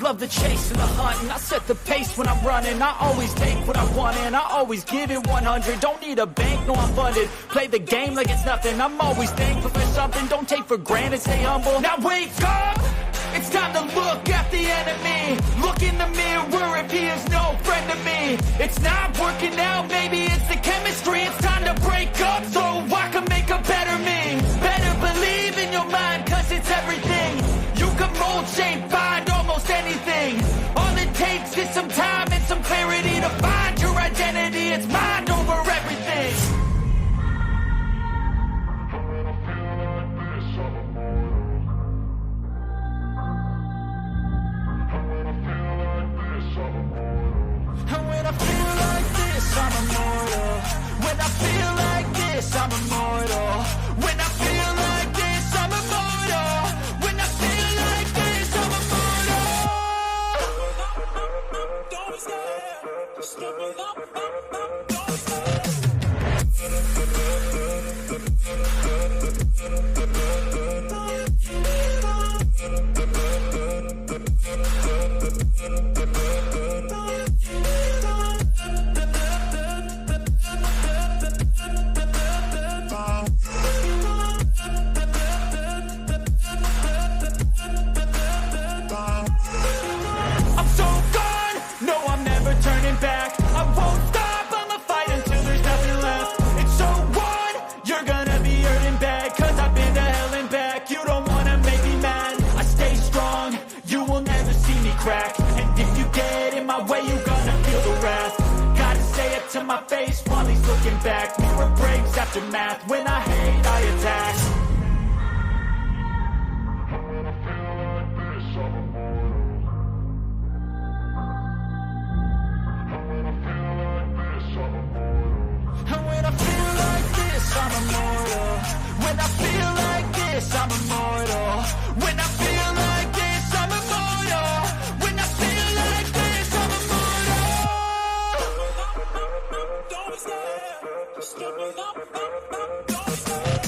love the chase and the hunt, and I set the pace when I'm running. I always take what I want and I always give it 100. Don't need a bank, no I'm funded. Play the game like it's nothing. I'm always thankful for something. Don't take for granted, stay humble. Now wake up! It's time to look at the enemy. Look in the mirror if he is no friend to me. It's not working out, maybe it's the chemistry. It's time to break up so I can make a better me. Better believe in your mind, cause it's everything. You can mold, shape, find almost anything. All it takes is some time and some clarity to find your identity. It's mind over everything. And when I feel like this, I'm immortal. When I feel like this, I'm immortal. When I feel like this, I'm immortal. When I feel like this, I'm immortal. Don't be scared. Just step it up. Don't be scared. To my face while he's looking back. Mirror breaks after math. When I hate, I attack. And when I feel like this, I'm immortal. When I feel like this, I'm immortal. When I feel like this, I'm immortal. When I feel like this, I'm immortal. Don't be scared. Just step it up. Don't be scared.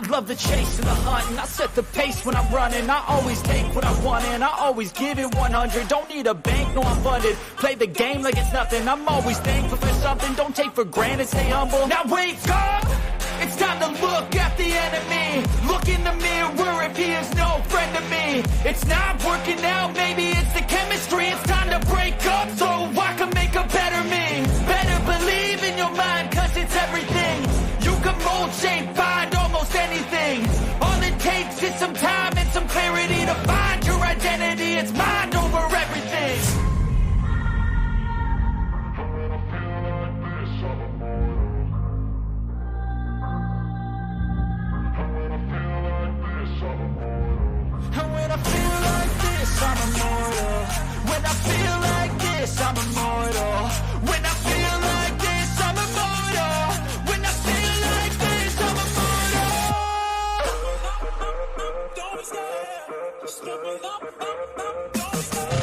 Love the chase and the hunt, and I set the pace when I'm running. I always take what I want and I always give it 100. Don't need a bank, no I'm funded. Play the game like it's nothing. I'm always thankful for something. Don't take for granted, stay humble. Now wake up! It's time to look at the enemy. Look in the mirror if he is no friend to me. It's not working out, maybe it's the chemistry. It's time to break up so I can make a better me. Better believe in your mind, cause it's everything. You can mold, shape, find almost anything. All it takes is some time and some clarity to find your identity. It's mind over everything. And when I feel like this, I'm immortal. When I feel like this, I'm immortal. When I feel like this, I'm immortal. When I feel like this, I'm immortal. Don't be scared. Just step it up. Don't be scared.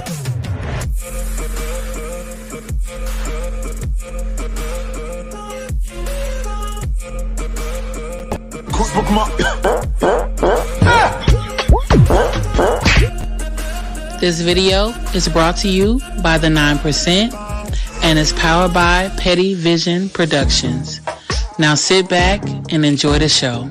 This video is brought to you by the 9% and is powered by Petty Vision Productions. Now sit back and enjoy the show.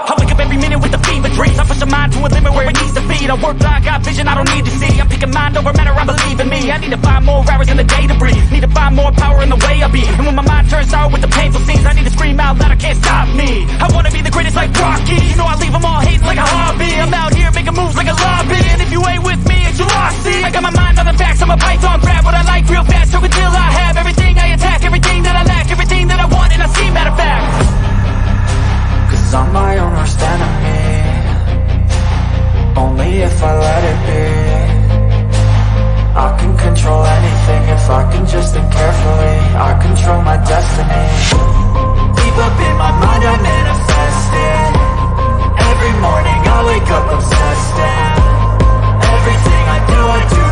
I wake up every minute with the fever dreams. I push my mind to a limit where it needs to feed. I work blind, got vision I don't need to see. I'm picking mind over matter, I believe in me. I need to find more hours in the day to breathe. Need to find more power in the way I be. And when my mind turns sour with the painful scenes, I need to scream out loud, I can't stop me. I wanna be the greatest like Rocky. You know I leave them all hating like a hobby. I'm out here making moves like a lobby. And if you ain't with me, me if I let it be. I can control anything if I can just think carefully. I control my destiny. Deep up in my mind I manifest it. Every morning I wake up obsessed, and everything I do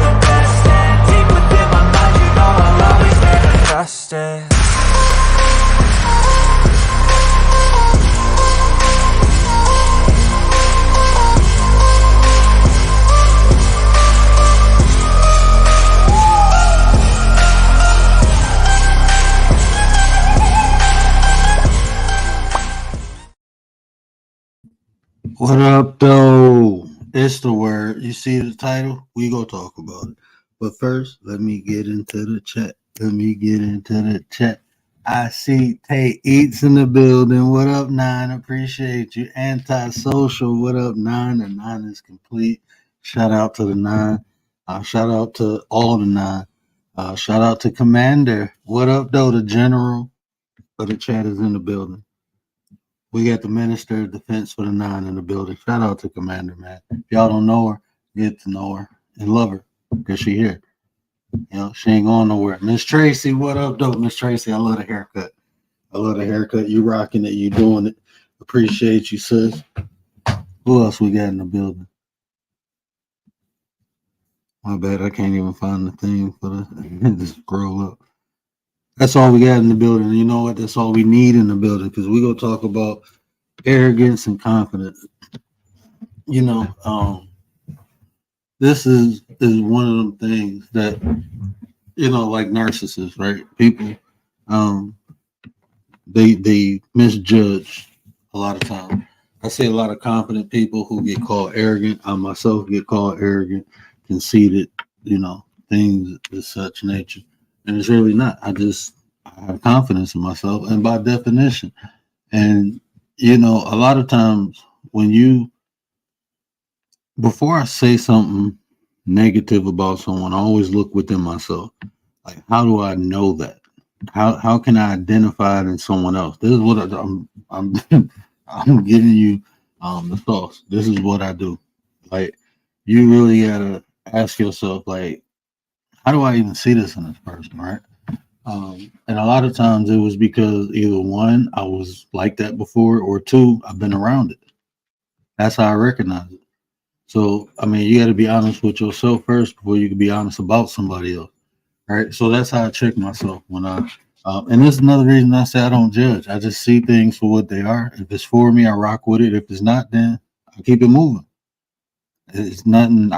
the best. And deep within my mind, you know I'll always manifest it. What up, though? It's the word. You see the title? We go talk about it. But first, let me get into the chat. I see Tay Eats in the building. What up, Nine? Appreciate you. Antisocial. What up, Nine? The Nine is complete. Shout out to the Nine. Shout out to all the Nine. Shout out to Commander. What up, though? The General of the chat is in the building. We got the Minister of Defense for the Nine in the building. Shout out to Commander, man. If y'all don't know her, get to know her and love her because she here. You know, she ain't going nowhere. Miss Tracy, what up, though? Miss Tracy, I love the haircut. You rocking it. You doing it. Appreciate you, sis. Who else we got in the building? My bad. I can't even find the thing for the just scroll up. That's all we got in the building. And you know what? That's all we need in the building because we're going to talk about arrogance and confidence. You know, this is one of them things that, you know, like narcissists, right? People, they misjudge a lot of times. I see a lot of confident people who get called arrogant. I myself get called arrogant, conceited, you know, things of such nature. And it's really not. I have confidence in myself, and by definition. And, you know, a lot of times before I say something negative about someone, I always look within myself. Like, how do I know that? How can I identify it in someone else? This is what I'm I'm giving you the sauce. This is what I do. Like, you really gotta ask yourself, like, how do I even see this in this person, right? And a lot of times it was because either one, I was like that before, or two, I've been around it. That's how I recognize it. So, I mean, you got to be honest with yourself first before you can be honest about somebody else, right? So that's how I check myself when and this is another reason I say I don't judge. I just see things for what they are. If it's for me, I rock with it. If it's not, then I keep it moving. It's nothing.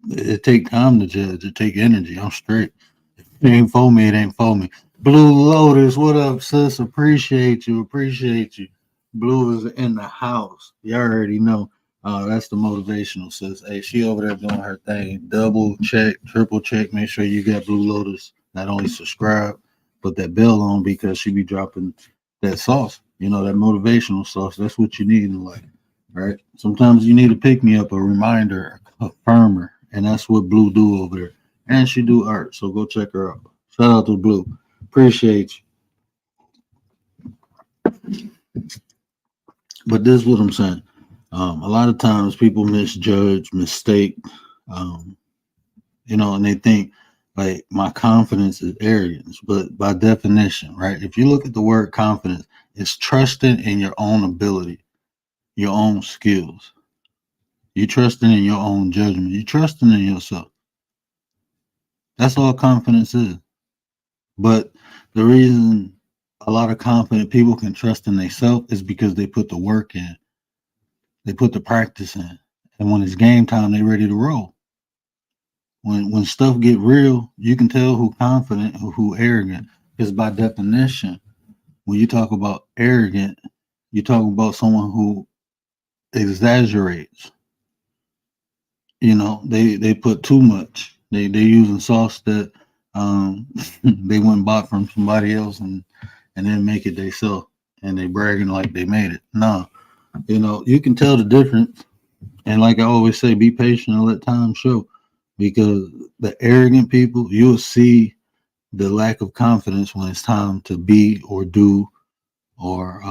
It take time to judge. It take energy. I'm straight. If it ain't for me, it ain't for me. Blue Lotus, what up, sis? Appreciate you. Blue is in the house. You already know. That's the motivational sis. Hey, she over there doing her thing. Double check, triple check. Make sure you got Blue Lotus. Not only subscribe, put that bell on because she be dropping that sauce. You know, that motivational sauce. That's what you need in life. Right? Sometimes you need to pick me up, a reminder, a affirmer, and that's what Blue do over there. And she do art, so go check her out. Shout out to Blue. Appreciate you. But this is what I'm saying. A lot of times people misjudge, mistake, you know, and they think like my confidence is arrogance. But by definition, right? If you look at the word confidence, it's trusting in your own ability, your own skills. You trusting in your own judgment. You trusting in yourself. That's all confidence is. But the reason a lot of confident people can trust in themselves is because they put the work in. They put the practice in. And when it's game time, they ready to roll. When stuff get real, you can tell who confident or who arrogant. Because by definition, when you talk about arrogant, you talk about someone who exaggerates. You know, they put too much. They're using sauce that they went and bought from somebody else and then make it themselves, and they bragging like they made it. No, you know, you can tell the difference. And like I always say, be patient and let time show, because the arrogant people, you'll see the lack of confidence when it's time to be or do, or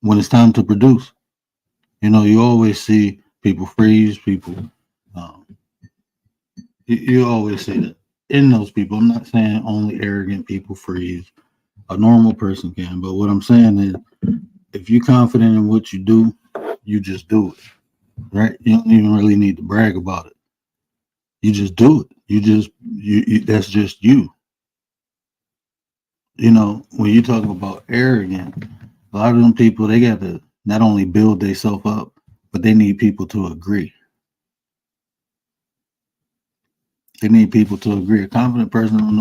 when it's time to produce. You know, you always see People freeze. People. Um, you always say that in those people. I'm not saying only arrogant people freeze. A normal person can, but what I'm saying is, if you're confident in what you do, you just do it. Right? You don't even really need to brag about it. You just do it. You that's just you. You know, when you talk about arrogant, a lot of them people, they got to not only build themselves up, but they need people to agree. They need people to agree. A confident person don't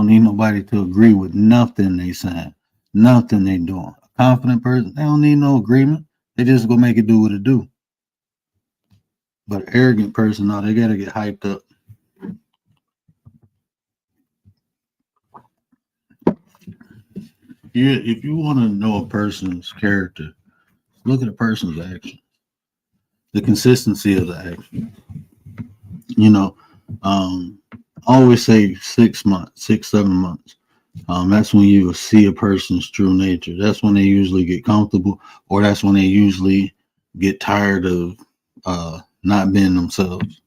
need nobody to agree with nothing they saying, nothing they doing. A confident person, they don't need no agreement. They just gonna make it do what it do. But an arrogant person, no, they gotta get hyped up. If you want to know a person's character, look at a person's action, the consistency of the action. You know, I always say 6 months, 7 months. That's when you will see a person's true nature. That's when they usually get comfortable, or that's when they usually get tired of not being themselves.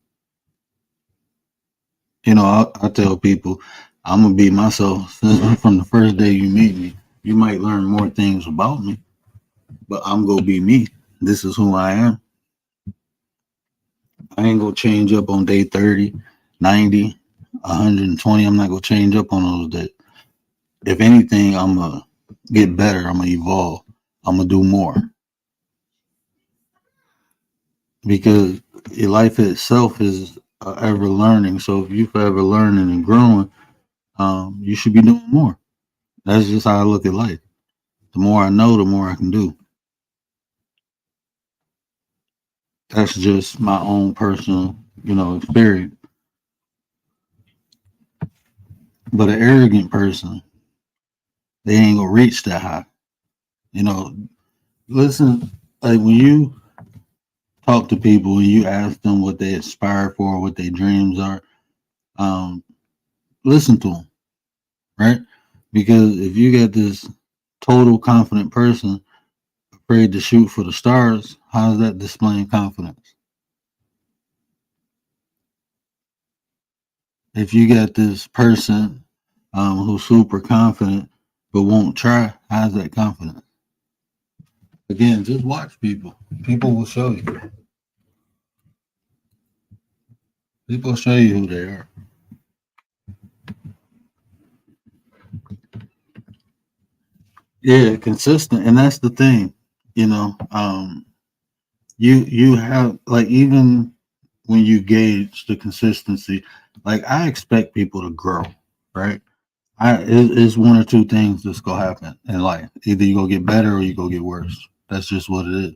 You know, I tell people, I'm gonna be myself from the first day you meet me. You might learn more things about me, but I'm gonna be me. This is who I am. I ain't gonna change up on day 30, 90, 120. I'm not gonna change up on those days. If anything, I'm gonna get better. I'm gonna evolve. I'm gonna do more, because your life itself is ever learning. So if you're forever learning and growing, you should be doing more. That's just how I look at life. The more I know, the more I can do. That's just my own personal, experience. But an arrogant person, they ain't gonna reach that high. You know, listen, like when you talk to people and you ask them what they aspire for, what their dreams are, um, listen to them, right? Because if you get this total confident person afraid to shoot for the stars, how is that displaying confidence? If you got this person who's super confident but won't try, how's that confidence? Again, just watch people. People will show you. People will show you who they are. Yeah, consistent, and that's the thing. You know, you have, like, even when you gauge the consistency, like, I expect people to grow, right? It's one or two things that's gonna happen in life. Either you go get better or you go get worse. That's just what it is.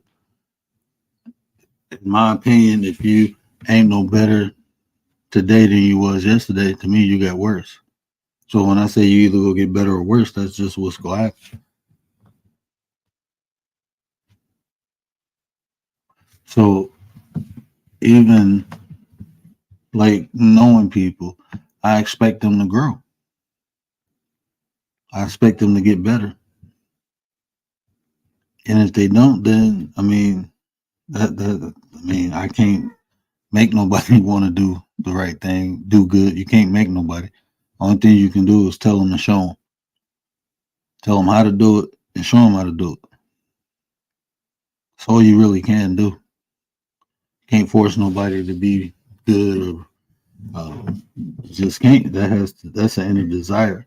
In my opinion, if you ain't no better today than you was yesterday, to me you got worse. So when I say you either go get better or worse, that's just what's gonna happen. So even like knowing people, I expect them to grow. I expect them to get better. And if they don't, then I can't make nobody want to do the right thing, do good. You can't make nobody. Only thing you can do is tell them and show them. Tell them how to do it and show them how to do it. That's all you really can do. Can't force nobody to be good, or just can't. That's an inner desire.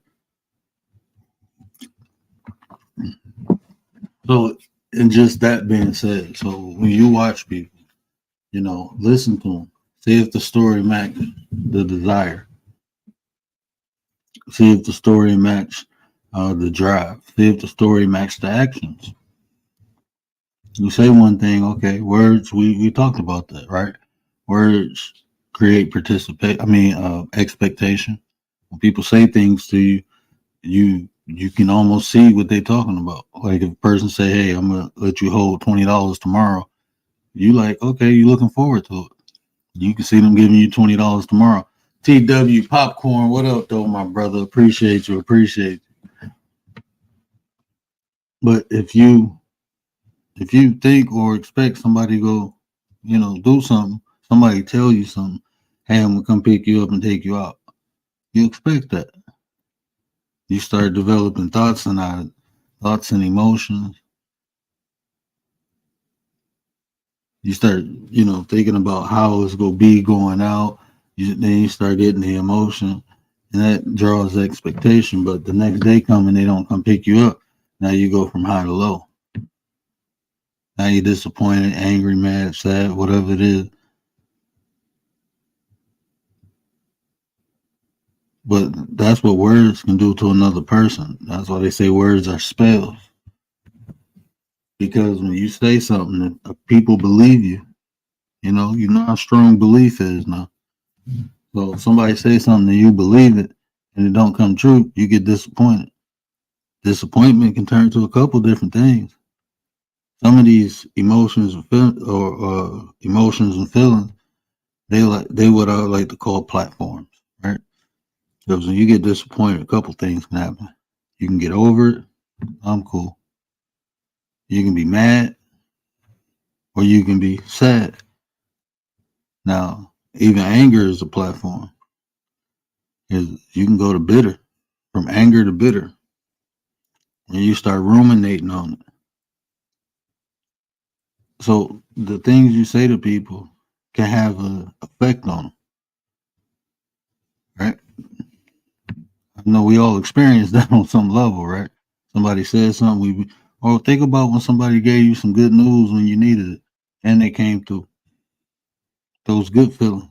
So, and just that being said, so when you watch people, listen to them. See if the story matches the desire. See if the story match the drive. See if the story match the actions. You say one thing, okay, words, we talked about that, right? Words create expectation. When people say things to you, you can almost see what they're talking about. Like if a person say, hey, I'm gonna let you hold $20 tomorrow, you like, okay, you looking forward to it. You can see them giving you $20 tomorrow. TW Popcorn, what up though, my brother? Appreciate you. But if you think or expect somebody to go do something, somebody tell you something, hey, I'm gonna come pick you up and take you out. You expect that. You start developing thoughts and emotions. You start, thinking about how it's gonna be going out. Then you start getting the emotion, and that draws expectation. But the next day come and they don't come pick you up. Now you go from high to low. Now you're disappointed, angry, mad, sad, whatever it is. But that's what words can do to another person. That's why they say words are spells. Because when you say something, people believe you. You know how strong belief is now. So if somebody say something and you believe it and it don't come true, you get disappointed. Disappointment can turn to a couple different things. Some of these emotions or emotions and feelings, they what I like to call platforms, right? Because when you get disappointed, a couple things can happen. You can get over it. I'm cool. You can be mad, or you can be sad. Now, even anger is a platform. You can go to bitter, from anger to bitter, and you start ruminating on it. So the things you say to people can have an effect on them, right? I know we all experience that on some level, right? Somebody says something, or think about when somebody gave you some good news when you needed it, and they came through. Those good feelings,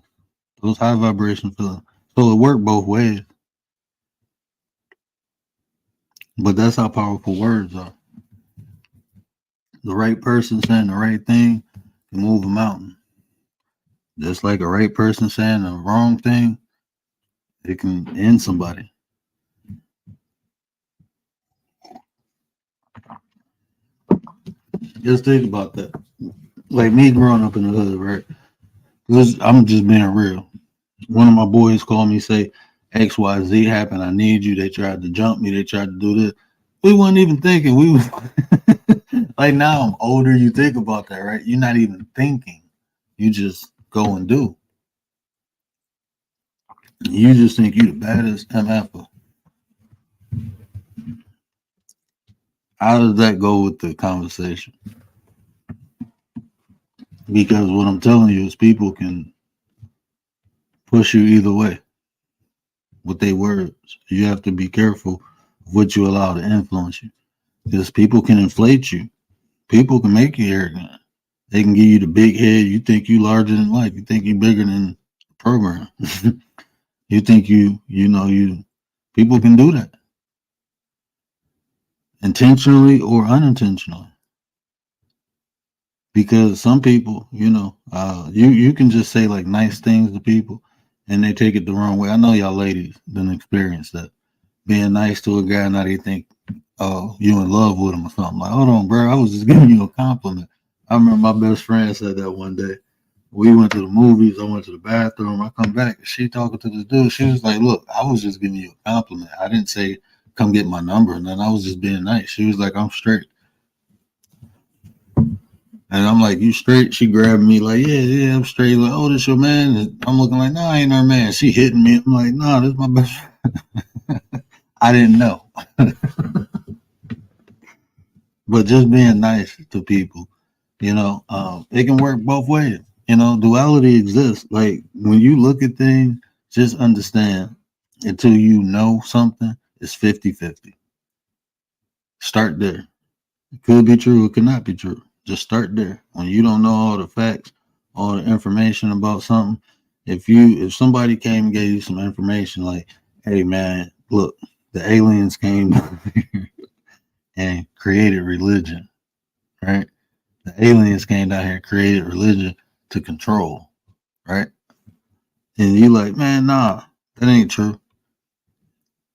those high vibration feelings. So it worked both ways. But that's how powerful words are. The right person saying the right thing can move a mountain. Just like a right person saying the wrong thing, it can end somebody. Just think about that. Like me growing up in the hood, right? I'm just being real. One of my boys called me, say, XYZ happened. I need you. They tried to jump me. They tried to do this. We weren't even thinking. We was like, now I'm older. You think about that, right? You're not even thinking. You just go and do. You just think you the baddest MF. How does that go with the conversation? Because what I'm telling you is people can push you either way with their words. You have to be careful of what you allow to influence you. Because people can inflate you. People can make you arrogant. They can give you the big head. You think you larger than life. You think you bigger than the program. You think people can do that. Intentionally or unintentionally. Because some people, you can just say like nice things to people and they take it the wrong way. I know y'all ladies didn't experience that. Being nice to a guy, now they think, oh, you in love with him or something. Like, hold on, bro, I was just giving you a compliment. I remember my best friend said that one day. We went to the movies. I went to the bathroom. I come back. She talking to this dude. She was like, look, I was just giving you a compliment. I didn't say, come get my number. And then I was just being nice. She was like, I'm straight. And I'm like, you straight? She grabbed me like, yeah, I'm straight. Like, oh, this your man? And I'm looking like, no, I ain't her man. She hitting me. I'm like, no, this my best friend. I didn't know. But just being nice to people, it can work both ways. Duality exists. Like when you look at things, just understand until you know something, it's 50-50. Start there. It could be true, it could not be true. Just start there. When you don't know all the facts, all the information about something, if somebody came and gave you some information like, hey man, look, the aliens came here and created religion, right? The aliens came down here and created religion to control, right? And you like, man, nah, that ain't true.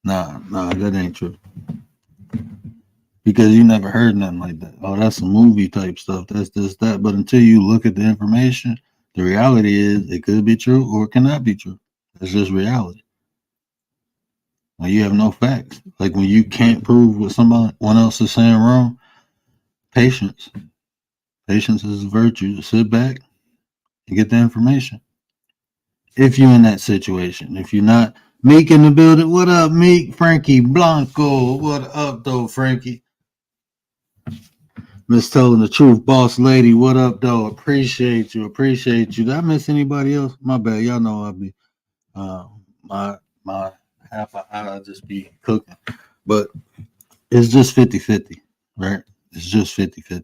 Nah, that ain't true. Because you never heard nothing like that. Oh, that's some movie type stuff. That's this, that. But until you look at the information, the reality is it could be true or it cannot be true. It's just reality. When you have no facts, like when you can't prove what someone else is saying wrong, patience. Patience is a virtue. Sit back, and get the information. If you're in that situation, if you're not, Meek in the building. What up, Meek? Frankie Blanco. What up, though, Frankie? Miss Telling the Truth, Boss Lady. What up, though? Appreciate you. Appreciate you. Did I miss anybody else? My bad. Y'all know I'll be my half an hour I'll just be cooking. But it's just 50-50, right? It's just 50-50.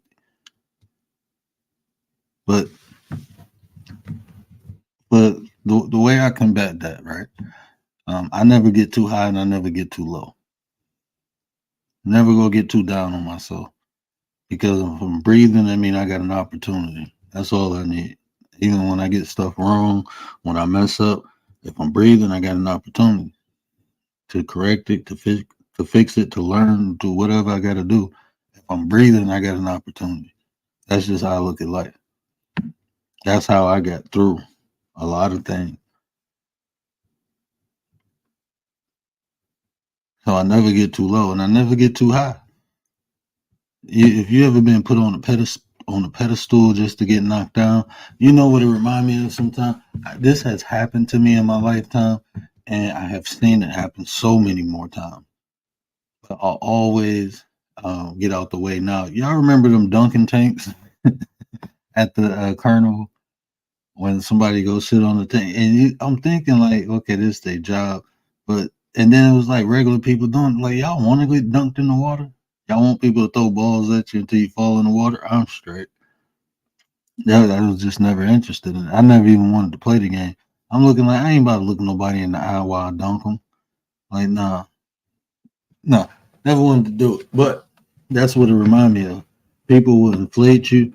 But the way I combat that, right? I never get too high and I never get too low. Never go get too down on myself. Because if I'm breathing, I mean I got an opportunity. That's all I need. Even when I get stuff wrong, when I mess up, if I'm breathing, I got an opportunity to correct it, to fix it, to learn, do whatever I got to do. If I'm breathing, I got an opportunity. That's just how I look at life. That's how I got through a lot of things. So I never get too low and I never get too high. If you ever been put on a pedestal just to get knocked down, you know what it reminds me of sometimes? This has happened to me in my lifetime, and I have seen it happen so many more times. But I'll always get out the way. Now, y'all remember them Dunkin' tanks at the carnival when somebody goes sit on the tank? And I'm thinking like, okay, this is their job. And then it was like regular people doing like, y'all want to get dunked in the water? Y'all want people to throw balls at you until you fall in the water? I'm straight. I was just never interested in it. I never even wanted to play the game. I'm looking like I ain't about to look nobody in the eye while I dunk them. Like, nah, never wanted to do it. But that's what it reminded me of. People will inflate you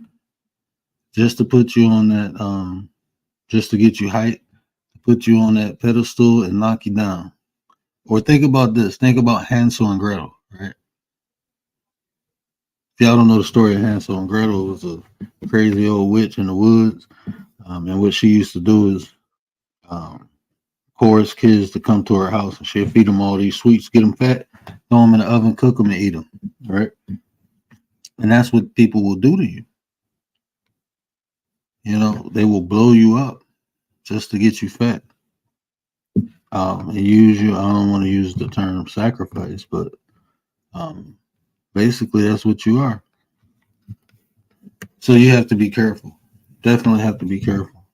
just to put you on that, just to get you height, put you on that pedestal and knock you down. Or think about this. Think about Hansel and Gretel, right? If y'all don't know the story of Hansel and Gretel, it was a crazy old witch in the woods. And what she used to do is coerce kids to come to her house, and she'll feed them all these sweets, get them fat, throw them in the oven, cook them, and eat them, right? And that's what people will do to you. You know, they will blow you up just to get you fat. And use you. I don't want to use the term sacrifice, but basically that's what you are. So you have to be careful. Definitely have to be careful.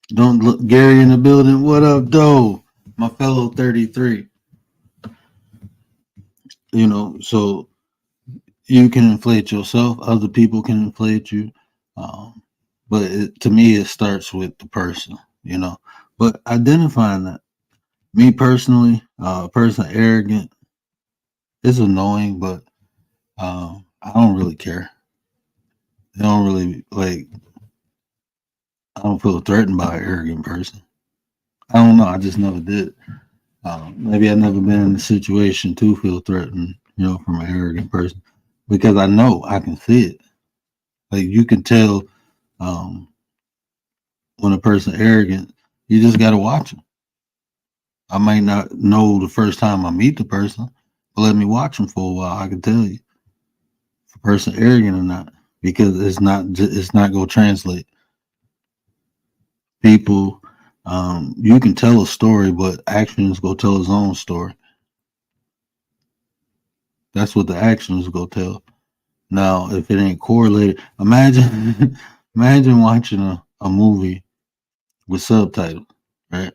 Don't look Gary in the building. What up, Doe? My fellow 33. You know, so you can inflate yourself. Other people can inflate you. But to me, it starts with the person, you know. But identifying that. Me personally, a person arrogant is annoying, but I don't really care. I don't really like. I don't feel threatened by an arrogant person. I don't know. I just never did. Maybe I've never been in a situation to feel threatened, you know, from an arrogant person, because I know I can see it. Like you can tell when a person arrogant. You just got to watch them. I might not know the first time I meet the person, but let me watch them for a while. I can tell you if a person arrogant or not, because it's not going to translate. People, you can tell a story, but actions go tell its own story. That's what the actions go tell. Now, if it ain't correlated, imagine imagine watching a movie with subtitles, right?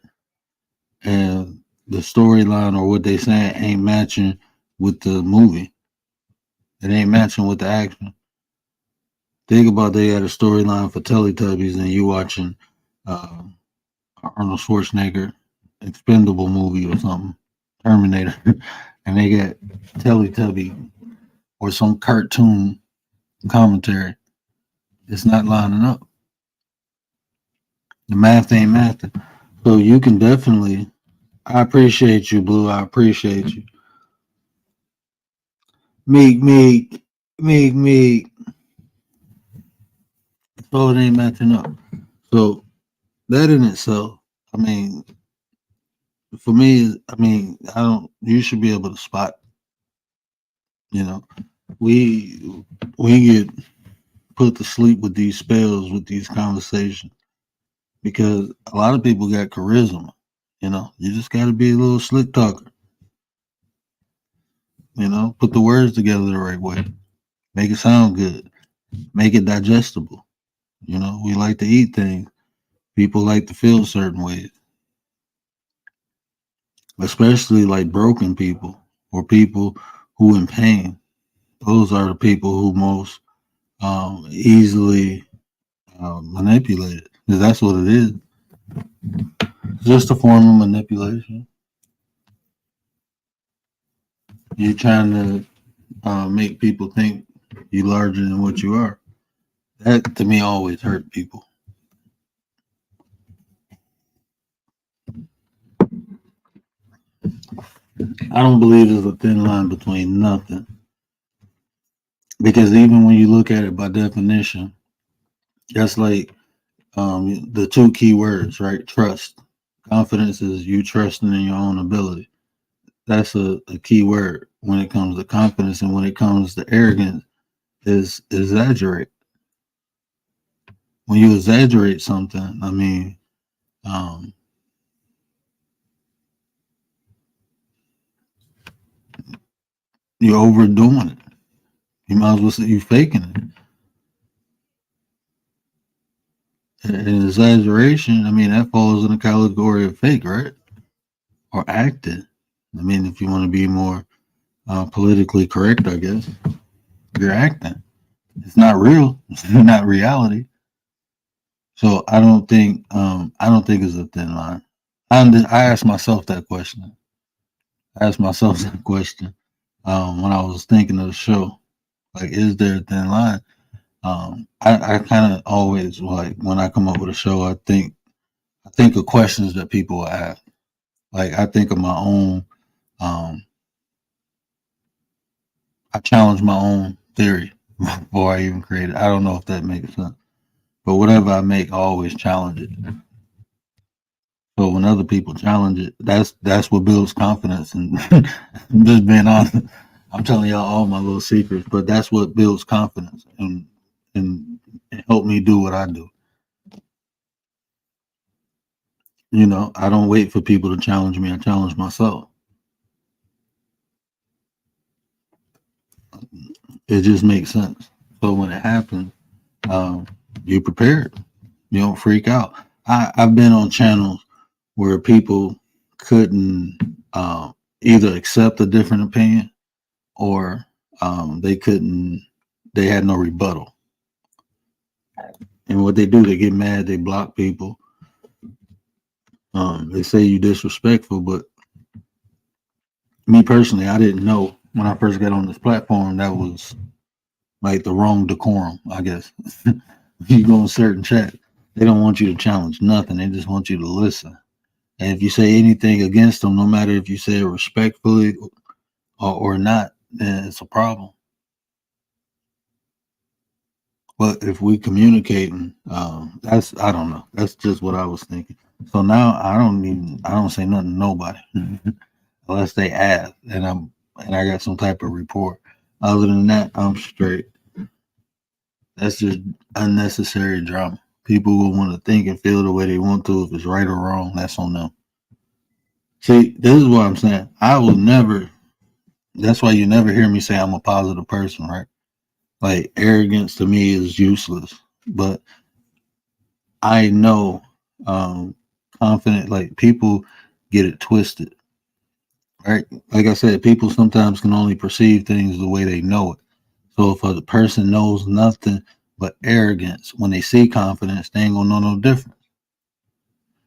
And the storyline or what they saying ain't matching with the movie. It ain't matching with the action. Think about they had a storyline for Teletubbies and you watching Arnold Schwarzenegger Expendable movie or something, Terminator, and they got Teletubby or some cartoon commentary. It's not lining up. The math ain't mathing. So you can definitely. I appreciate you, Blue. I appreciate you. Meek. So it ain't matching up. So that in itself, I mean, for me, I mean, I don't. You should be able to spot. You know, we get put to sleep with these spells, with these conversations, because a lot of people got charisma. You just got to be a little slick talker. Put the words together the right way, make it sound good, make it digestible. We like to eat things. People like to feel certain ways, especially like broken people or people who in pain. Those are the people who most easily manipulated. Because that's what it is. It's just a form of manipulation. You're trying to make people think you're larger than what you are. That to me always hurt people. I don't believe there's a thin line between nothing. Because even when you look at it by definition, that's like the two key words, right? Trust. Confidence is you trusting in your own ability. That's a key word when it comes to confidence, and when it comes to arrogance, is exaggerate. When you exaggerate something, I mean, you're overdoing it. You might as well say you're faking it. And exaggeration, I mean, that falls in the category of fake, right? Or acting. I mean, if you want to be more politically correct, I guess, you're acting. It's not real. It's not reality. So I don't think it's a thin line. I asked myself that question. I asked myself that question when I was thinking of the show. Like, is there a thin line? I kind of always, like, when I come up with a show, I think of questions that people will ask. Like, I think of my own. I challenge my own theory before I even create it. I don't know if that makes sense, but whatever I make, I always challenge it. So when other people challenge it, that's what builds confidence. And just being honest, I'm telling y'all all my little secrets, but that's what builds confidence and help me do what I do. I don't wait for people to challenge me. I challenge myself. It just makes sense. So when it happens, you're prepared. You don't freak out. I've been on channels where people couldn't either accept a different opinion or they had no rebuttal. And what they do, they get mad, they block people. They say you disrespectful, but me personally, I didn't know when I first got on this platform that was like the wrong decorum, I guess. You go in certain chat, they don't want you to challenge nothing. They just want you to listen. And if you say anything against them, no matter if you say it respectfully or not, then it's a problem. But if we communicating, I don't know. That's just what I was thinking. So now I don't say nothing to nobody unless they ask, and I got some type of report. Other than that, I'm straight. That's just unnecessary drama. People will want to think and feel the way they want to. If it's right or wrong, that's on them. See, this is what I'm saying. I will never. That's why you never hear me say I'm a positive person, right? Like, arrogance to me is useless. But I know confident, like, people get it twisted, right? Like I said, people sometimes can only perceive things the way they know it. So if a person knows nothing but arrogance, when they see confidence, they ain't gonna know no difference.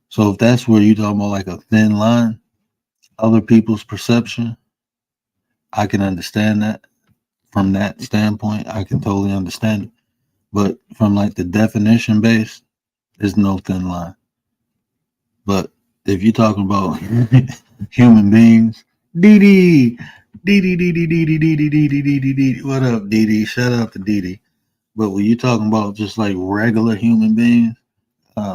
So if that's where you talking about like a thin line, other people's perception, I can understand that. From that standpoint, I can totally understand it. But from like the definition base, there's no thin line. But if you're talking about human beings, Dee, what up, Dee? Shout out to Dee. But when you're talking about just like regular human beings,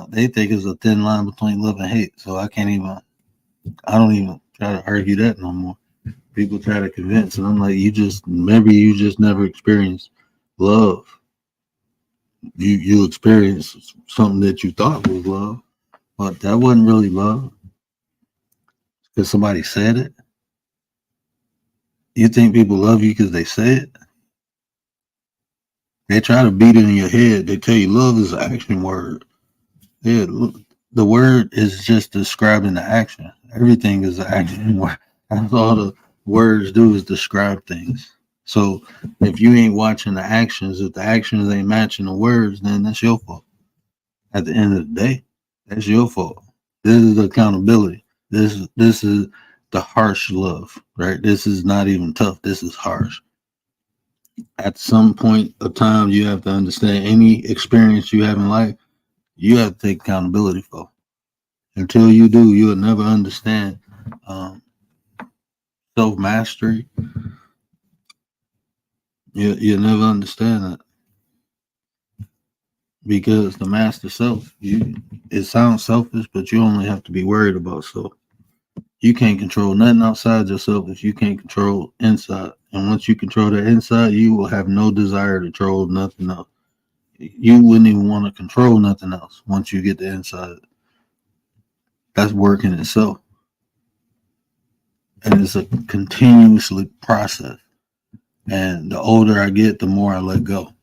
they think it's a thin line between love and hate. So I don't even try to argue that no more. People try to convince, and I'm like, maybe you just never experienced love. You experienced something that you thought was love, but that wasn't really love because somebody said it. You think people love you because they say it? They try to beat it in your head. They tell you love is an action word. Yeah, the word is just describing the action. Everything is an action word. That's all the words do is describe things. So if you ain't watching the actions, if the actions ain't matching the words, then that's your fault. At the end of the day, that's your fault. This is accountability. This is the harsh love, right? This is not even tough. This is harsh. At some point of time, you have to understand any experience you have in life, you have to take accountability for. Until you do, you'll never understand self mastery. You'll never understand that because the master self, it sounds selfish, but you only have to be worried about self. You can't control nothing outside yourself if you can't control inside. And once you control the inside, you will have no desire to control nothing else. You wouldn't even want to control nothing else once you get the inside. That's work in itself. And it's a continuously process. And the older I get, the more I let go.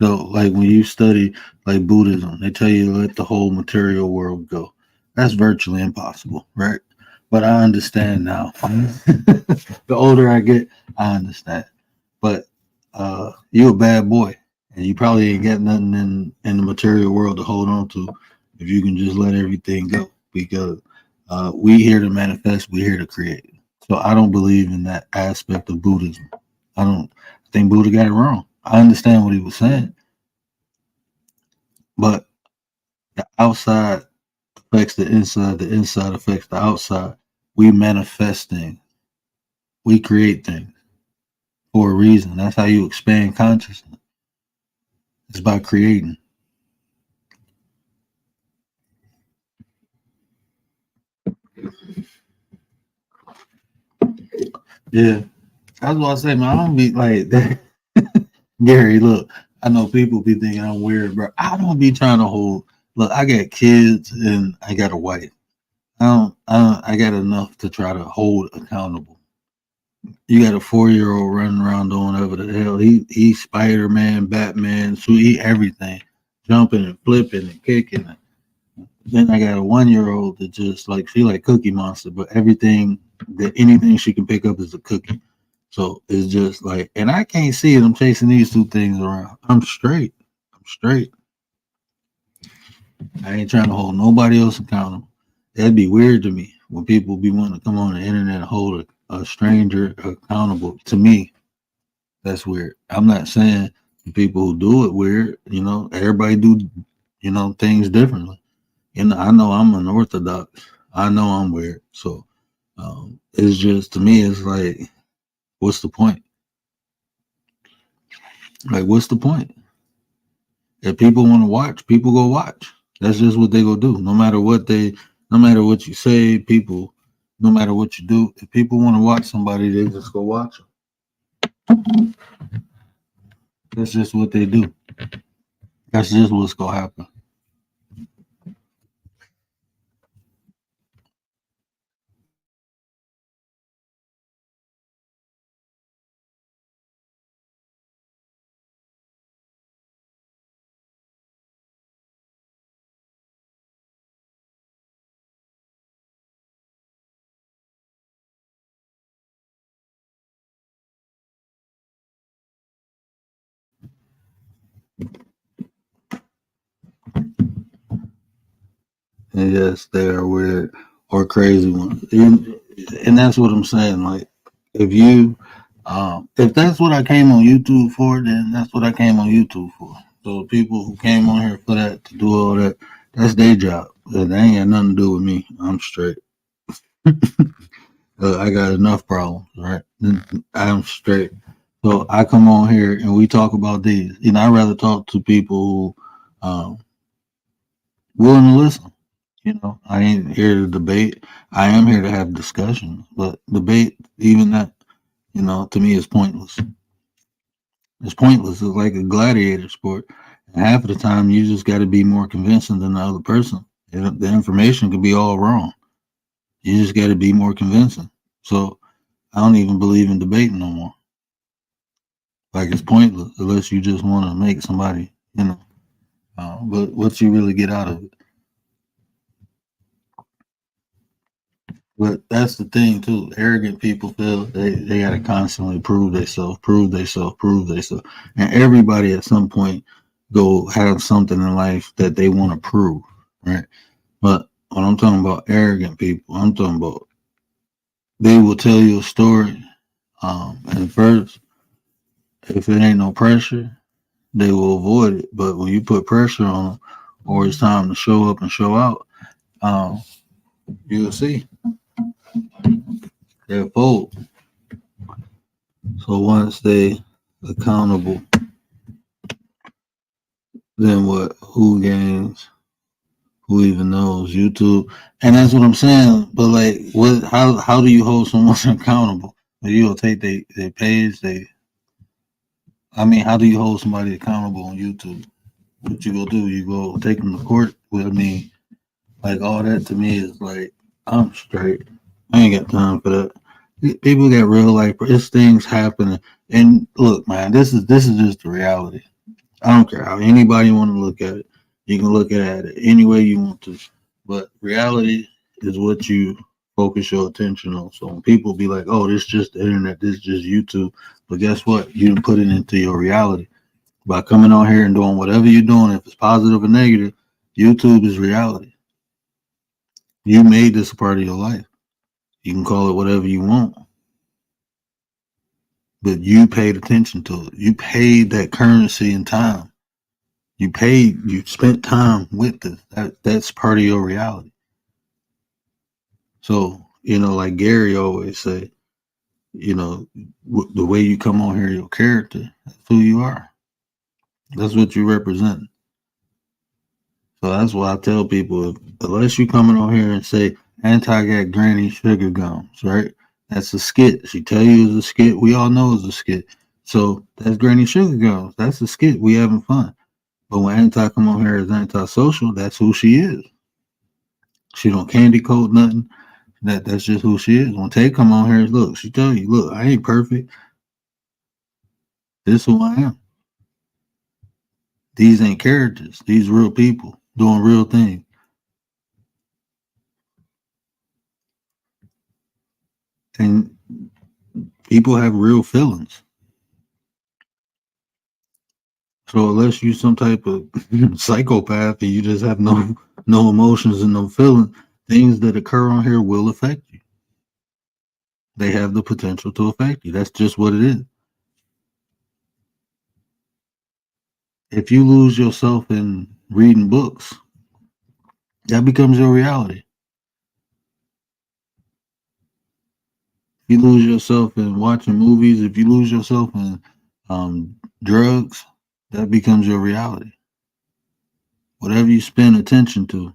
So, like when you study like Buddhism, they tell you to let the whole material world go. That's virtually impossible, right? But I understand now. The older I get, I understand. But you a bad boy, and you probably ain't got nothing in the material world to hold on to if you can just let everything go. Because we here to manifest, we here to create. So I don't believe in that aspect of Buddhism. I think Buddha got it wrong. I understand what he was saying, but the outside affects the inside affects the outside. We manifest things, we create things for a reason. That's how you expand consciousness. It's by creating. Yeah, that's what I say, man. I don't be like that. Gary, look, I know people be thinking I'm weird, bro. I don't be trying to hold. Look, I got kids and I got a wife. I got enough to try to hold accountable. You got a 4-year-old running around doing whatever the hell. He Spider-Man, Batman, so he everything. Jumping and flipping and kicking. Then I got a 1-year-old that just like she like Cookie Monster, but anything she can pick up is a cookie. So it's just like, and I can't see it. I'm chasing these two things around. I'm straight. I ain't trying to hold nobody else accountable. That'd be weird to me when people be wanting to come on the internet and hold a stranger accountable. To me, that's weird. I'm not saying the people who do it weird. Everybody do things differently. I know I'm unorthodox. I know I'm weird. So it's just, to me, it's like, what's the point? Like, what's the point? If people want to watch, people go watch. That's just what they go do. No matter what you say, people, no matter what you do, if people want to watch somebody, they just go watch them. That's just what they do. That's just what's gonna happen. And yes, they are weird or crazy ones. And that's what I'm saying. Like, if that's what I came on YouTube for, then that's what I came on YouTube for. So people who came on here for that, to do all that, that's their job. That ain't got nothing to do with me. I'm straight. I got enough problems, right? I'm straight. So I come on here and we talk about these. I'd rather talk to people who willing to listen. I ain't here to debate. I am here to have discussion, but debate, even that, to me is pointless. It's pointless. It's like a gladiator sport. And half of the time, you just got to be more convincing than the other person. The information could be all wrong. You just got to be more convincing. So I don't even believe in debating no more. Like it's pointless unless you just want to make somebody, but what you really get out of it. But that's the thing too. Arrogant people feel they gotta constantly prove themselves, prove themselves, prove themselves. And everybody at some point go have something in life that they want to prove, right? But when I'm talking about arrogant people, I'm talking about they will tell you a story. And first, if it ain't no pressure, they will avoid it. But when you put pressure on them, or it's time to show up and show out, um, you'll see they'll fold. So once they accountable, then what? Who gains? Who even knows? YouTube, and that's what I'm saying. But like, what? How do you hold someone accountable? Like, you don't take their page. I mean, how do you hold somebody accountable on YouTube? What you go do? You go take them to court? With me, like all that to me is like I'm straight. I ain't got time for that. People got real life. It's things happening. And look, man, this is just the reality. I don't care how anybody want to look at it. You can look at it any way you want to. But reality is what you focus your attention on. So when people be like, "Oh, this is just the internet. This is just YouTube," but guess what? You didn't put it into your reality by coming on here and doing whatever you're doing. If it's positive or negative, YouTube is reality. You made this a part of your life. You can call it whatever you want, but you paid attention to it. You paid that currency and time. You spent time with it. That's part of your reality. So, like Gary always say, the way you come on here, your character, that's who you are. That's what you represent. So that's why I tell people, unless you coming on here and say, Anti got granny sugar gums, right? That's a skit. She tell you it's a skit. We all know it's a skit. So that's granny sugar gums. That's a skit. We having fun. But when Anti come on here as antisocial, that's who she is. She don't candy coat nothing. That's just who she is. When Tay come on here, look, she tell you, look, I ain't perfect. This is who I am. These ain't characters. These real people doing real things. And people have real feelings. So unless you some type of psychopath and you just have no emotions and no feelings, things that occur on here will affect you. They have the potential to affect you. That's just what it is. If you lose yourself in reading books, that becomes your reality. If you lose yourself in watching movies, if you lose yourself in drugs, that becomes your reality. Whatever you spend attention to.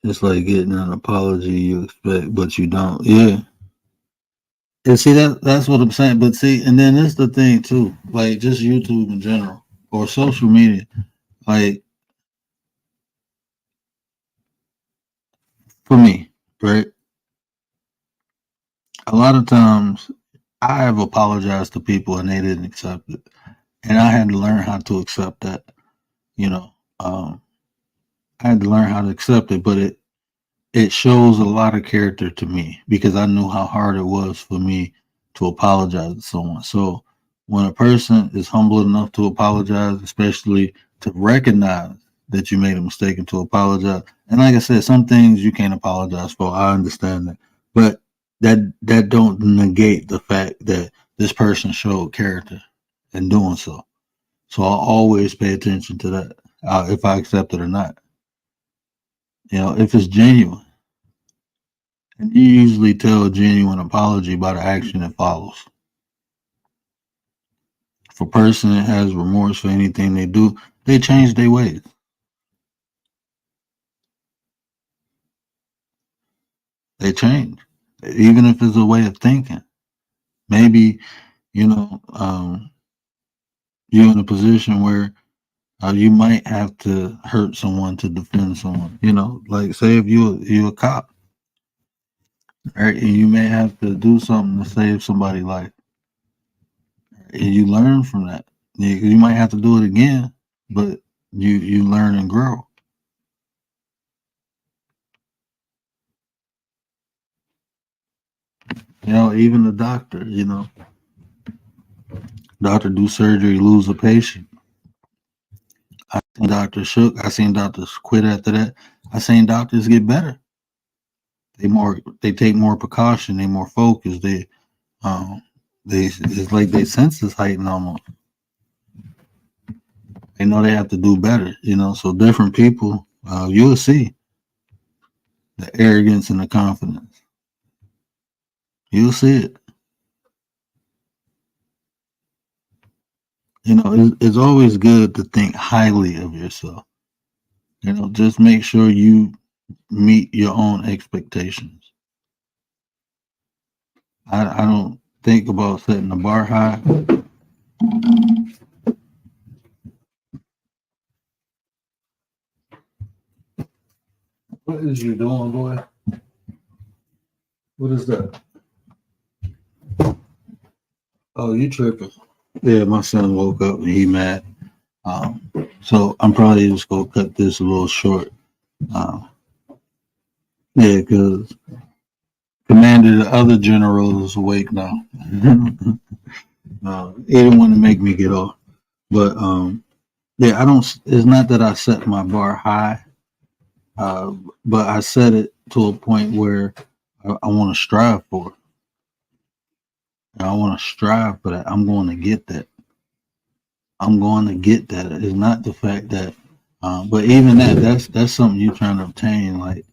It's like getting an apology you expect, but you don't. Yeah. And see that's what I'm saying. But see, and then that's the thing too, like just YouTube in general or social media. Like for me, right? A lot of times I have apologized to people and they didn't accept it. And I had to learn how to accept that, you know. I had to learn how to accept it, but it shows a lot of character to me because I knew how hard it was for me to apologize to someone. So when a person is humble enough to apologize, especially to recognize that you made a mistake and to apologize, and like I said, some things you can't apologize for. I understand that, but that don't negate the fact that this person showed character in doing so. So I'll always pay attention to that, if I accept it or not. If it's genuine. And you usually tell a genuine apology by the action that follows. If a person has remorse for anything they do, they change their ways. They change, even if it's a way of thinking. Maybe you know you're in a position where you might have to hurt someone to defend someone. Like say if you a cop, right, and you may have to do something to save somebody's life, and you learn from that. You might have to do it again, but you learn and grow. Even the doctor. Doctor do surgery, lose a patient. I seen doctors shook. I seen doctors quit after that. I seen doctors get better. They take more precaution. They more focused. Um it's like their senses heighten almost. They know they have to do better. So different people, you'll see the arrogance and the confidence. You'll see it. It's always good to think highly of yourself. Just make sure you meet your own expectations. I don't think about setting the bar high. What is you doing, boy? What is that? Oh, you tripping. Yeah, my son woke up and he mad. So I'm probably just gonna cut this a little short. Uh, yeah, because Commander, the other general is awake now. He didn't want to make me get off. But yeah, I don't. It's not that I set my bar high, but I set it to a point where I want to strive for it. I want to strive for that. I'm going to get that. I'm going to get that. It's not the fact that, but even that's something you're trying to obtain. Like,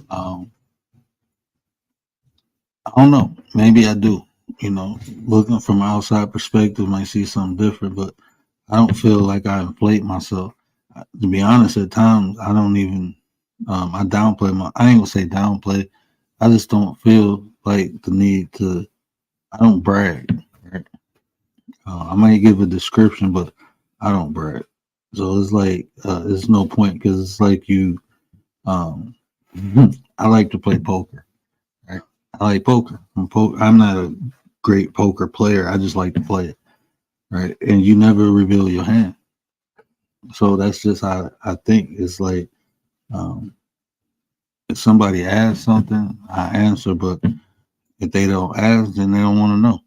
um, I don't know. Maybe I do. Looking from outside perspective, might see something different, but I don't feel like I inflate myself. To be honest, at times I don't even. I downplay my. I ain't gonna say downplay. I just don't feel like the need to. I don't brag. Right? I might give a description, but I don't brag. So it's like there's no point because it's like you. Um, I like to play poker. Right? I like poker. I'm not a great poker player. I just like to play it. Right? And you never reveal your hand. So that's just how I think. It's like um, if somebody asks something, I answer. But if they don't ask, then they don't want to know.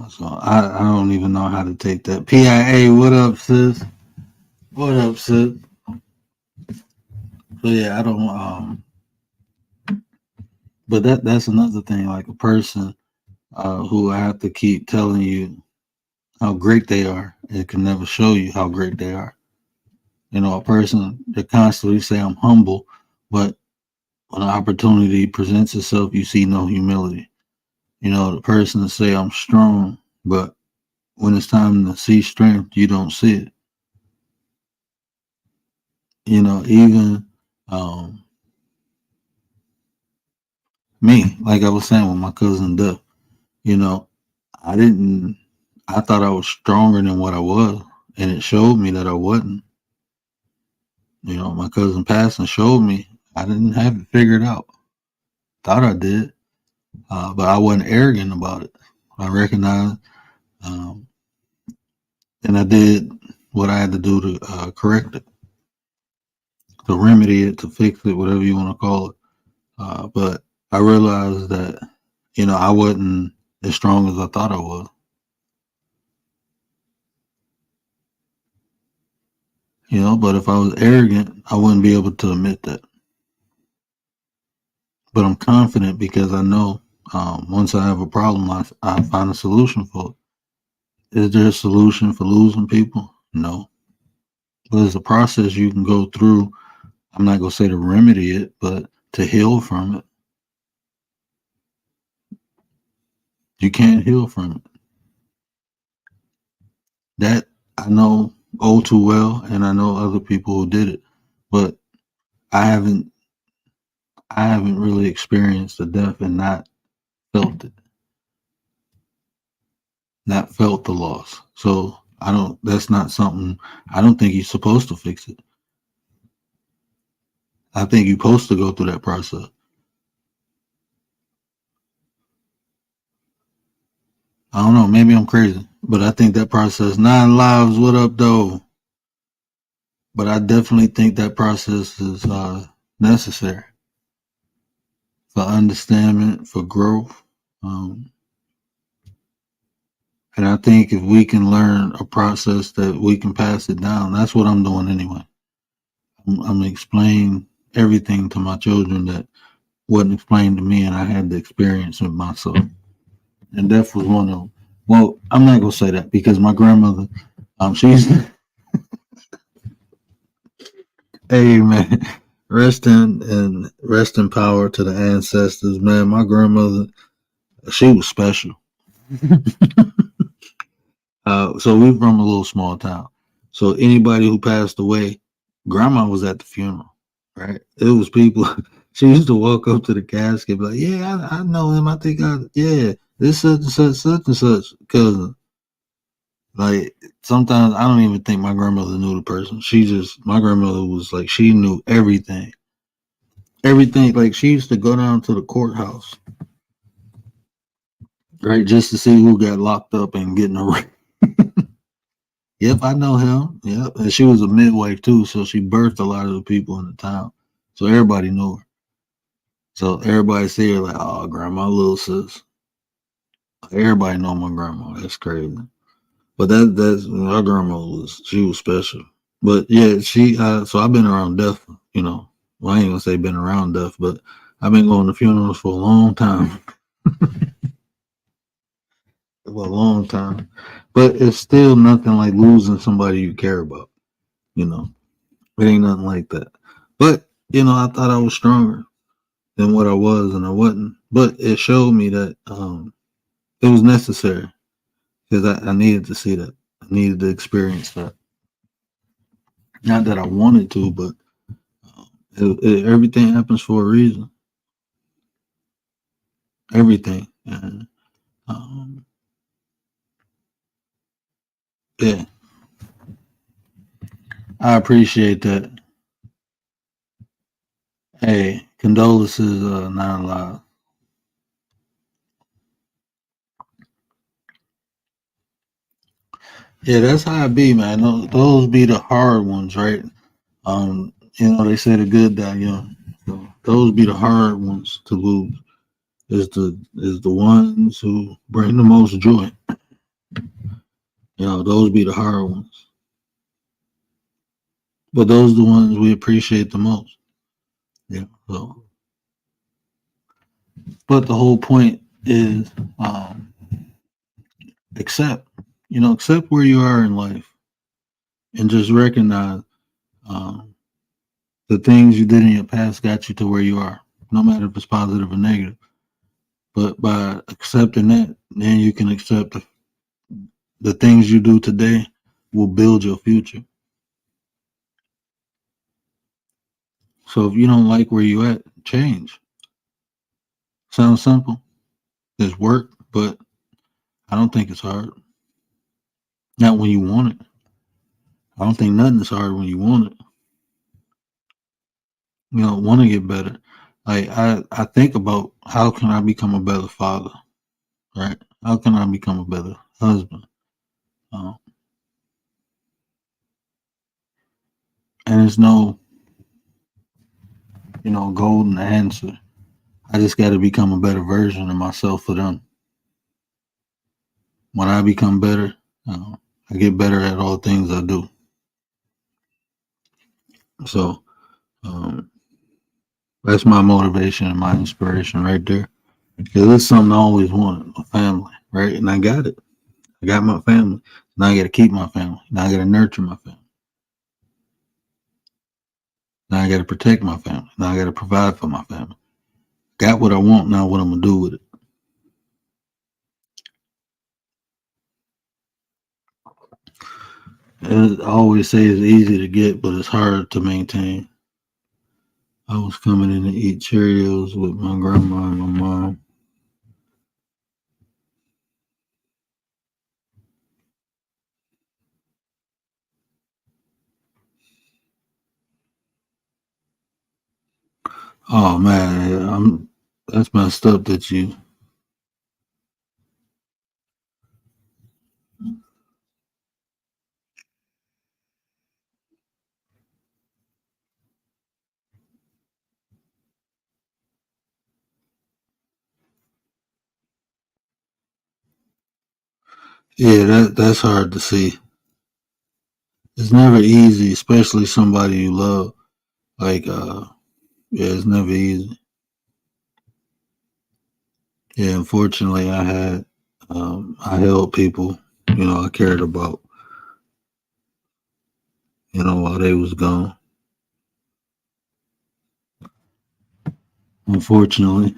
So I don't even know how to take that. PIA, what up, sis? What up, sis? So yeah, I don't. But that's another thing. Like a person who I have to keep telling you how great they are, it can never show you how great they are. A person that constantly say I'm humble, but when an opportunity presents itself, you see no humility. The person that say I'm strong, but when it's time to see strength, you don't see it. Even me, like I was saying with my cousin Duff, I didn't, I thought I was stronger than what I was, and it showed me that I wasn't. My cousin passed and showed me I didn't have it figured out. Thought I did, but I wasn't arrogant about it. I recognized, um, and I did what I had to do to correct it, to remedy it, to fix it, whatever you want to call it. But I realized that, I wasn't as strong as I thought I was. But if I was arrogant, I wouldn't be able to admit that. But I'm confident because I know once I have a problem, I find a solution for it. Is there a solution for losing people? No. But there's a process you can go through. I'm not going to say to remedy it, but to heal from it. You can't heal from it. That I know all too well, and I know other people who did it. But I haven't really experienced a death and not felt it, not felt the loss. So that's not something, I don't think you're supposed to fix it. I think you're supposed to go through that process. I don't know, maybe I'm crazy, but I think that process, 9 lives, what up though? But I definitely think that process is necessary for understanding, for growth. And I think if we can learn a process that we can pass it down, that's what I'm doing anyway. I'm explaining everything to my children that wasn't explained to me, and I had the experience with myself. And death was one of them. Well, I'm not gonna say that because my grandmother, she's hey man, rest in power to the ancestors, man. My grandmother, she was special. So we're from a little small town. So anybody who passed away, grandma was at the funeral, right? It was people. She used to walk up to the casket, be like, "Yeah, I know him. I think yeah, this such and such cousin." Like sometimes I don't even think my grandmother knew the person. My grandmother was like, she knew everything, everything. Like she used to go down to the courthouse, right, just to see who got locked up and getting arrested. Yep, I know him. Yep. And she was a midwife too, so she birthed a lot of the people in the town. So everybody knew her. So everybody see her like, oh, grandma, little sis. Everybody know my grandma. That's crazy. But that's my grandma she was special. But yeah, so I've been around death, Well, I ain't gonna say been around death, but I've been going to funerals for a long time. For a long time. But it's still nothing like losing somebody you care about, It ain't nothing like that. But, I thought I was stronger than what I was, and I wasn't. But it showed me that it was necessary because I needed to see that. I needed to experience that. Not that I wanted to, but everything happens for a reason. Everything. And, yeah, I appreciate that. Hey, condolences, not alive. Yeah, that's how it be, man. Those be the hard ones, right? They say the good die young. So those be the hard ones to lose. Is the ones who bring the most joy. Those be the hard ones. But those are the ones we appreciate the most. Yeah. So, but the whole point is accept. Accept where you are in life, and just recognize um, the things you did in your past got you to where you are, no matter if it's positive or negative. But by accepting that, then you can accept the things you do today will build your future. So if you don't like where you at, change. Sounds simple. It's work, but I don't think it's hard. Not when you want it. I don't think nothing is hard when you want it. Want to get better. Like I think about how can I become a better father, right? How can I become a better husband? Uh, and there's no, golden answer. I just got to become a better version of myself for them. When I become better, I get better at all things I do. So um, that's my motivation and my inspiration right there. Because it's something I always wanted, a family, right? And I got it. I got my family. Now I got to keep my family. Now I got to nurture my family. Now I got to protect my family. Now I got to provide for my family. Got what I want. Now what I'm going to do with it. I always say it's easy to get, but it's hard to maintain. I was coming in to eat Cheerios with my grandma and my mom. Oh man, that's messed up that you. Yeah, that's hard to see. It's never easy, especially somebody you love. Like, yeah, it's never easy. Yeah, unfortunately, I held people, I cared about, while they was gone. Unfortunately,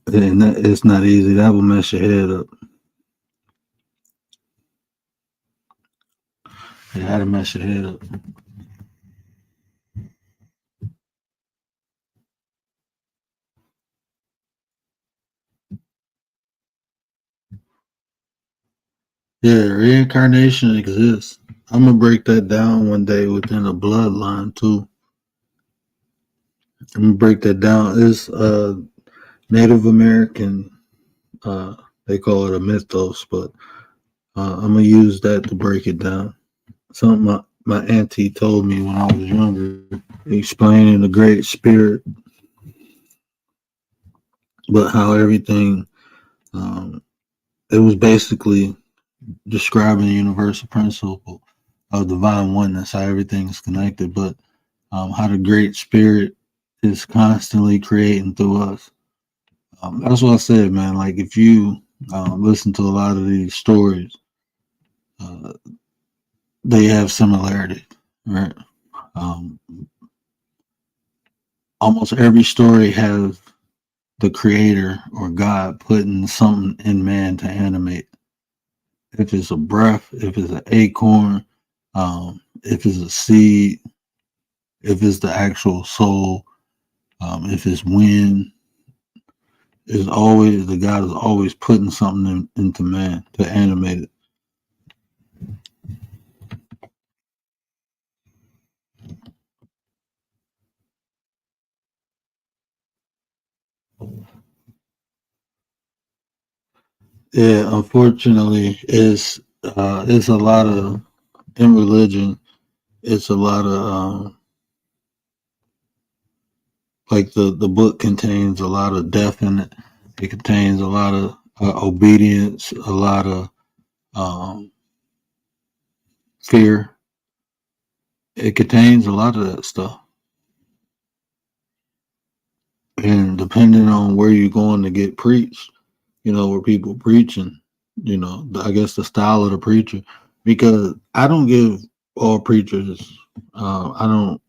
and it's not easy. That will mess your head up. It had to mess your head up. Yeah, reincarnation exists. I'm gonna break that down one day within a bloodline too. I'm gonna break that down. It's Native American. They call it a mythos, but I'm gonna use that to break it down. Something my auntie told me when I was younger, explaining the Great Spirit, but how everything. It was basically describing the universal principle of divine oneness, how everything is connected, but how the Great Spirit is constantly creating through us. That's what I said, man. Like if you listen to a lot of these stories, uh, they have similarity, right? Um, almost every story has the creator or God putting something in man to animate. If it's a breath, if it's an acorn, if it's a seed, if it's the actual soul, if it's wind, is always the God is always putting something into man to animate it. Yeah, unfortunately, it's a lot of in religion. It's a lot of like the book contains a lot of death in it. It contains a lot of obedience, a lot of um, fear. It contains a lot of that stuff. And depending on where you're going to get preached, where people preaching, I guess the style of the preacher, because I don't give all preachers, I don't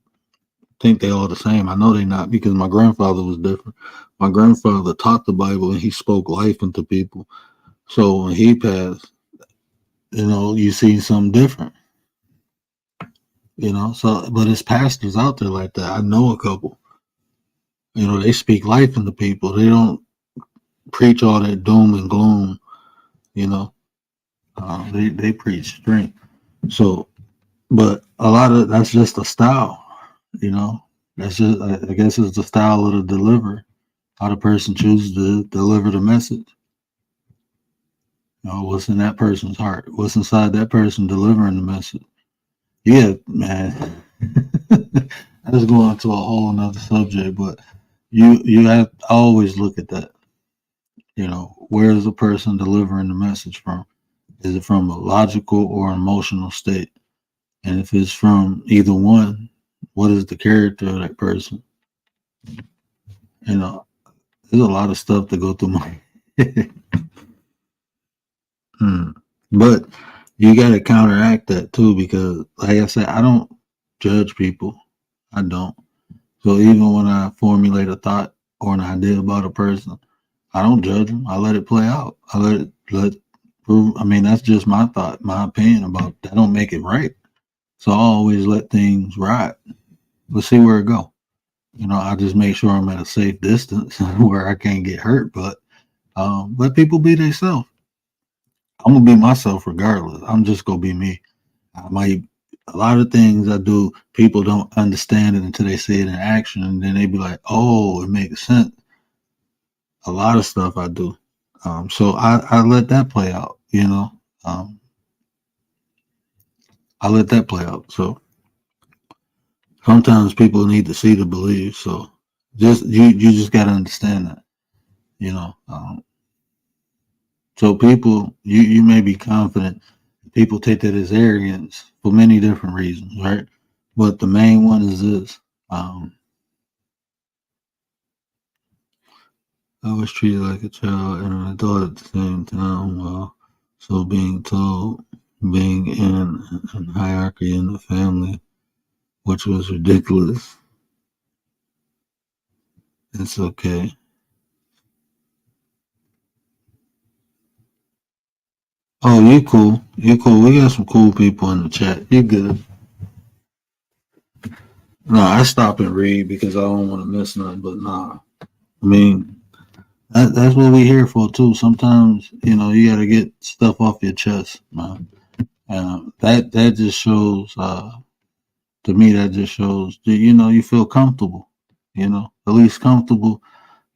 think they all the same. I know they're not because my grandfather was different. My grandfather taught the Bible and he spoke life into people. So when he passed, you see something different, So, but it's pastors out there like that. I know a couple. They speak life into people. They don't preach all that doom and gloom. You know, they preach strength. So, but a lot of that's just a style. You know, that's just I guess it's the style of the deliverer. How the person chooses to deliver the message. What's in that person's heart? What's inside that person delivering the message? Yeah, man. That's going to a whole another subject, but you have to always look at that. Where is the person delivering the message from? Is it from a logical or emotional state? And if it's from either one, what is the character of that person? There's a lot of stuff to go through my head. But you got to counteract that too, because like I said, I don't judge people. I don't. So even when I formulate a thought or an idea about a person, I don't judge them. I let it play out. I let prove. I mean, that's just my thought, my opinion about that. Don't make it right. So I always let things ride. Let's see where it go. I just make sure I'm at a safe distance where I can't get hurt. But let people be themselves. I'm gonna be myself regardless. I'm just gonna be me. I might a lot of things I do, people don't understand it until they see it in action, and then they be like, "Oh, it makes sense." A lot of stuff I do, so I let that play out. Um, I let that play out. So sometimes people need to see to believe. So you just got to understand that. You know, so people you may be confident. People take that as arrogance for many different reasons, right? But the main one is this. I was treated like a child and an adult at the same time, while so being in a hierarchy in the family, which was ridiculous. It's okay. Oh, you cool. You cool. We got some cool people in the chat. You good. No, I stop and read because I don't want to miss nothing. But nah, I mean, that's what we here for too. Sometimes, you got to get stuff off your chest, man. That just shows, to me, that just shows that, you feel comfortable, at least comfortable,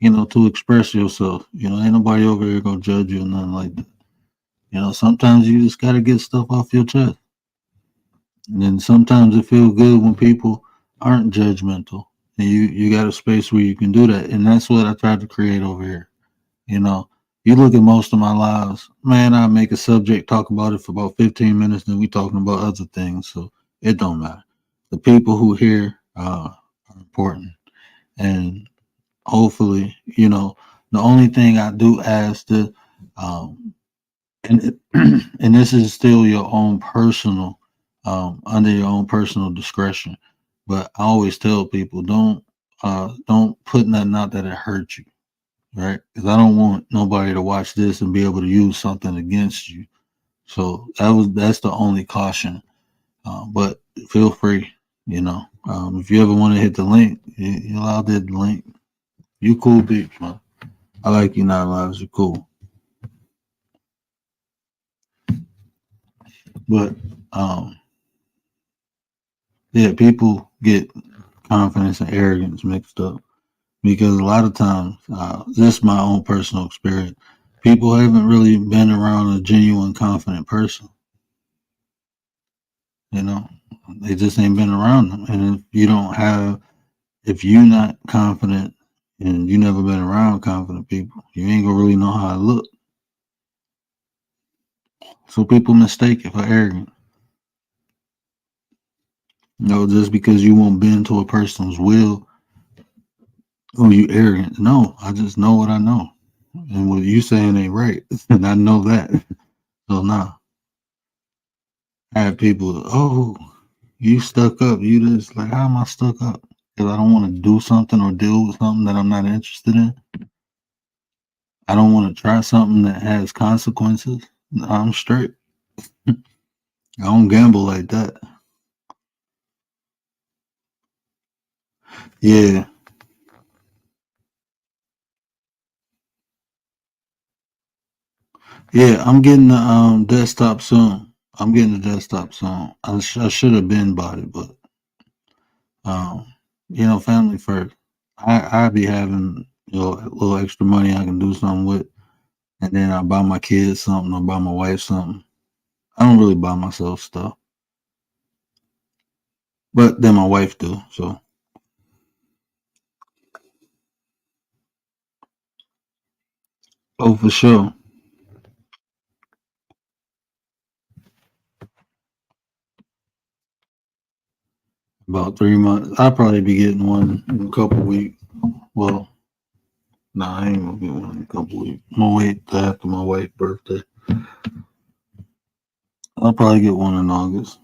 to express yourself. Ain't nobody over here gonna judge you or nothing like that. Sometimes you just got to get stuff off your chest. And then sometimes it feels good when people aren't judgmental, and you got a space where you can do that. And that's what I tried to create over here. You know, you look at most of my lives, man, I make a subject, talk about it for about 15 minutes, then we talking about other things. So it don't matter. The people who hear are important. And hopefully, the only thing I do ask to, um, and this is still your own personal, under your own personal discretion. But I always tell people, don't put nothing out that it hurts you, right? Because I don't want nobody to watch this and be able to use something against you. So that's the only caution. But feel free, if you ever want to hit the link, you're allowed to hit the link. You cool bitch, man. I like you, Nine Lives. You're cool. But yeah, people get confidence and arrogance mixed up because a lot of times, this is my own personal experience. People haven't really been around a genuine, confident person. You know, they just ain't been around them. And if you're not confident and you never been around confident people, you ain't gonna really know how to look. So people mistake it for arrogance. Just because you won't bend to a person's will, oh, you arrogant. No, I just know what I know. And what you saying ain't right. And I know that. So nah. I have people, oh, you stuck up. You just like, how am I stuck up? Because I don't want to do something or deal with something that I'm not interested in. I don't want to try something that has consequences. I'm straight. I don't gamble like that. Yeah. Yeah, I'm getting the desktop soon. I'm getting the desktop soon. I should have been bought it, but um, family first. I be having a little extra money I can do something with, and then I buy my kids something or buy my wife something. I don't really buy myself stuff, but then my wife do. So, oh, for sure. About 3 months. I'll probably be getting one in a couple weeks. Well, nah, I ain't gonna get one in a couple weeks. I'm gonna wait till after my wife's birthday. I'll probably get one in August.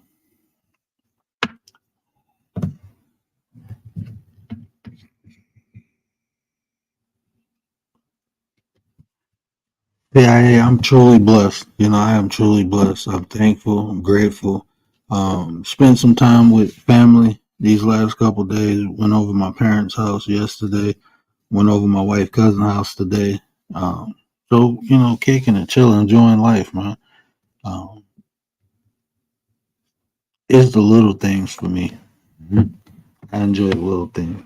Yeah, I'm truly blessed. I am truly blessed. I'm thankful. I'm grateful. Spend some time with family. these last couple of days. Went over my parents' house yesterday. Went over my wife cousin's house today. So kicking and chilling, enjoying life, man. Um, it's the little things for me. I enjoy the little things.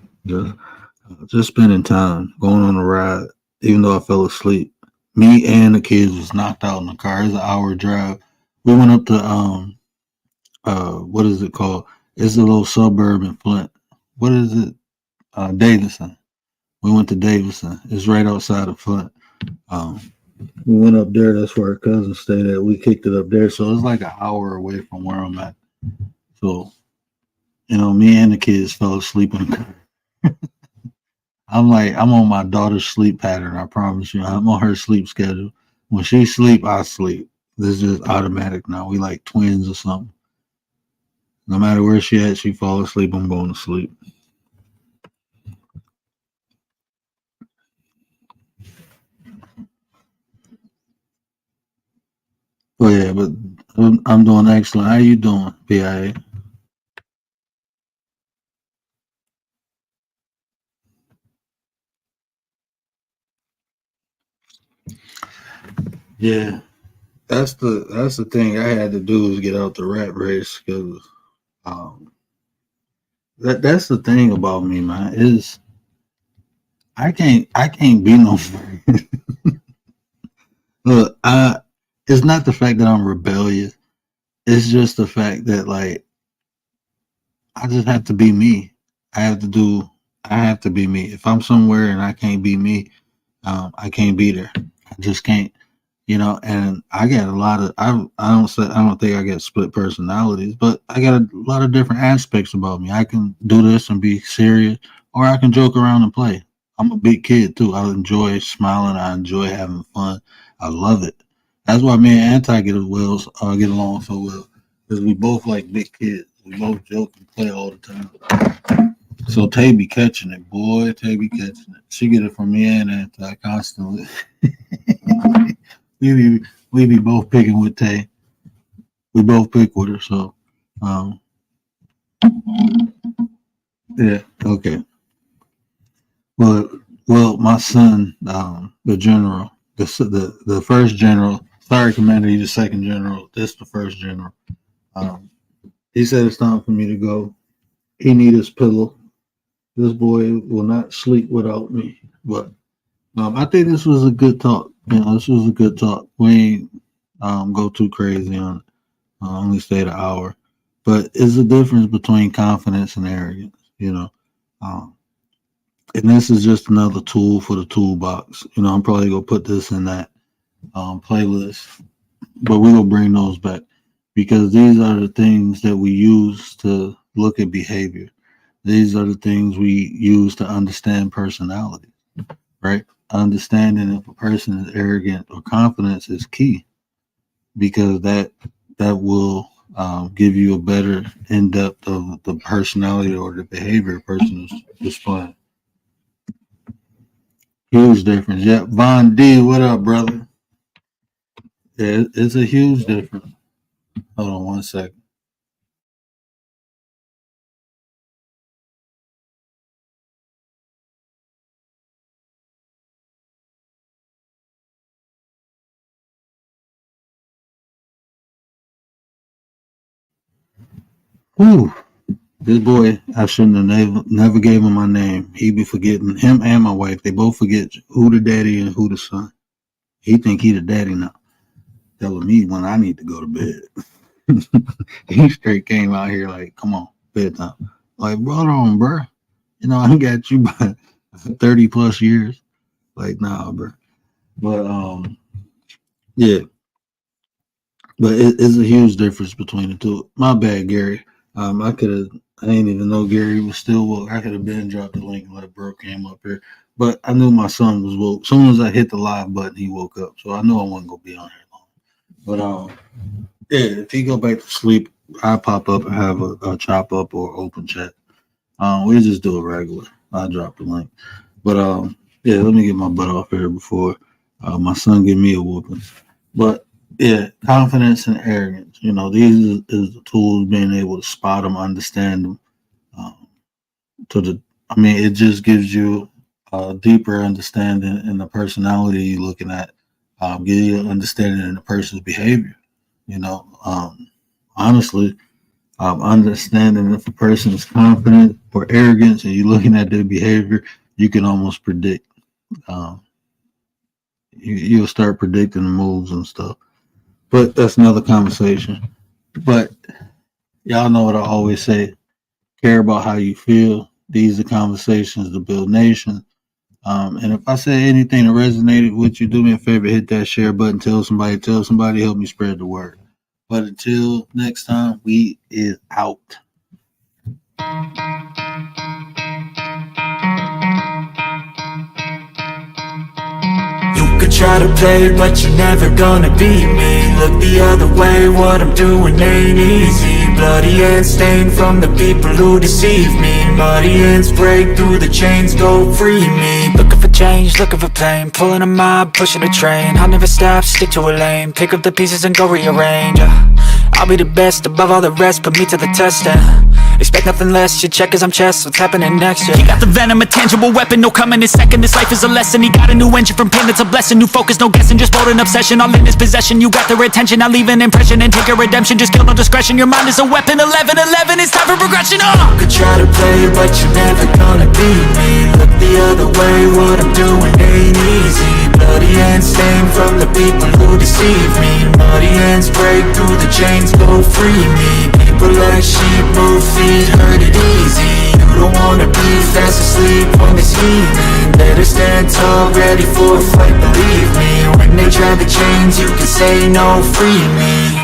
Just spending time, going on a ride, even though I fell asleep. Me and the kids was knocked out in the car. It's an hour drive. We went up to what is it called? It's a little suburb in Flint. What is it? Davidson. We went to Davidson. It's right outside of Flint. Um, we went up there. That's where our cousin stayed at. We kicked it up there, so it's like an hour away from where I'm at. So me and the kids fell asleep in the car. I'm on my daughter's sleep pattern. I promise you, I'm on her sleep schedule. When she sleep, I sleep. This is just automatic now. We like twins or something. No matter where she at, she fall asleep. I'm going to sleep. But yeah, but I'm doing excellent. How you doing, PIA? Yeah, that's the thing I had to do is get out the rat race because um, that's the thing about me, man. Is I can't be no look. It's not the fact that I'm rebellious. It's just the fact that like I just have to be me. I have to do. I have to be me. If I'm somewhere and I can't be me, I can't be there. I just can't. And I got a lot of I don't think I got split personalities, but I got a lot of different aspects about me. I can do this and be serious, or I can joke around and play. I'm a big kid too. I enjoy smiling. I enjoy having fun. I love it. That's why me and Anti get along so well, because we both like big kids. We both joke and play all the time. So Tay be catching it, boy. Tay be catching it. She get it from me and Anti constantly. we be both picking with Tay. We both pick with her. So, um, yeah, okay. Well, my son, the general, the first general. Sorry, Commander, he's the second general. This the first general. Um, he said it's time for me to go. He need his pillow. This boy will not sleep without me. But I think this was a good talk. This was a good talk. We ain't go too crazy on it. Only stayed an hour. But it's the difference between confidence and arrogance, Um, and this is just another tool for the toolbox. I'm probably gonna put this in that playlist, but we're gonna bring those back because these are the things that we use to look at behavior. These are the things we use to understand personality, right? Understanding if a person is arrogant or confident is key because that will give you a better in depth of the personality or the behavior a person is displaying. Huge difference. Yeah, Von D, what up, brother? Yeah, it's a huge difference. Hold on one second. Whew. This boy, I shouldn't have never gave him my name. He be forgetting him and my wife. They both forget who the daddy and who the son. He think he the daddy now, telling me when I need to go to bed. He straight came out here like, come on, bedtime. Like, brother on, bro. I got you by 30 plus years. Like, nah, bro. But yeah. But it's a huge difference between the two. My bad, Gary. I could have. I didn't even know Gary was still woke. I could have been dropped the link and let bro came up here. But I knew my son was woke. As soon as I hit the live button, he woke up. So I knew I wasn't gonna be on here long. But yeah, if he go back to sleep, I pop up and have a chop up or open chat. We just do it regular. I drop the link. But yeah, let me get my butt off here before my son give me a whooping. But yeah, confidence and arrogance. These is the tools being able to spot them, understand them, I mean, it just gives you a deeper understanding in the personality you're looking at, give you an understanding in the person's behavior. You know, honestly, understanding if a person is confident or arrogant, and you're looking at their behavior, you can almost predict. Um, you'll start predicting the moves and stuff. But that's another conversation. But y'all know what I always say: care about how you feel. These are conversations to build nations. And if I say anything that resonated with you, do me a favor, hit that share button, tell somebody, help me spread the word. But until next time, we is out. You could try to play, but you're never gonna beat me. Look the other way, what I'm doing ain't easy. Bloody hands stained from the people who deceive me. Muddy hands break through the chains, go free me. Looking for change, looking for pain, pulling a mob, pushing a train. I'll never stop, stick to a lane, pick up the pieces and go rearrange. I'll be the best above all the rest, put me to the test and expect nothing less, you check as I'm chess, what's happening next, yeah. He got the venom, a tangible weapon, no coming in second. This life is a lesson, he got a new engine from pain, that's a blessing. New focus, no guessing, just bold and obsession, all in his possession. You got their attention, I'll leave an impression and take a redemption. Just kill no discretion, your mind is a weapon. 11-11, it's time for progression, You could try to play, but you're never gonna beat me. Look the other way, what I'm doing ain't easy. Bloody hands stained from the people who deceive me. Muddy hands break through the chains, go free me. People like sheep move feet, hurt it easy. You don't wanna be fast asleep on this healing. Better stand tall, ready for a fight, believe me. When they try the chains, you can say no, free me.